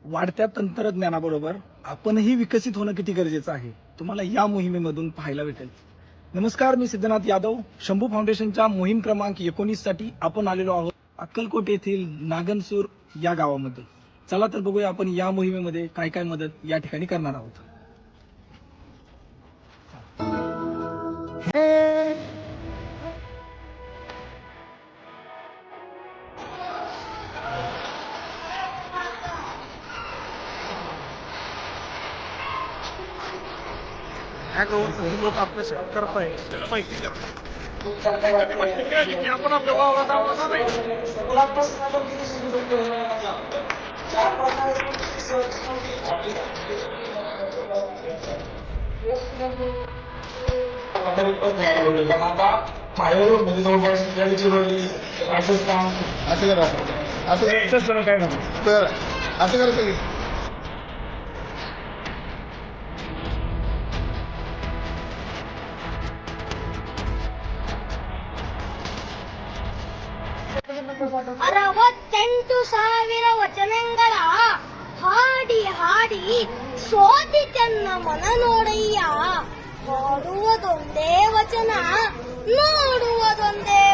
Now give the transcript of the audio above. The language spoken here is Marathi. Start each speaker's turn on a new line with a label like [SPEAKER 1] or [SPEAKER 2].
[SPEAKER 1] वाढत्या तंत्रज्ञानाबरोबर आपणही विकसित होणं किती गरजेचं आहे तुम्हाला या मोहिमेमधून पाहायला भेटेल. नमस्कार, मी सिद्धनाथ यादव. शंभू फाउंडेशनच्या मोहीम क्रमांक 19 साठी आपण आलेलो आहोत अक्कलकोट येथील नागनसूर या गावामध्ये. चला तर बघूया आपण या मोहिमेमध्ये काय काय मदत या ठिकाणी करणार आहोत. लोक आपलं करताय माहिती आपण आपल्या वावरात
[SPEAKER 2] असं काय असं करायचं की
[SPEAKER 3] ಅರವತ್ತೆಂಟು ಸಾವಿರ ವಚನಗಳ ಹಾಡಿ ಹಾಡಿ ಸೋತಿತೆನ್ನ ಮನ ನೋಡಯ್ಯ. ಹಾಡುವುದೊಂದೇ ವಚನ, ನೋಡುವುದೊಂದೇ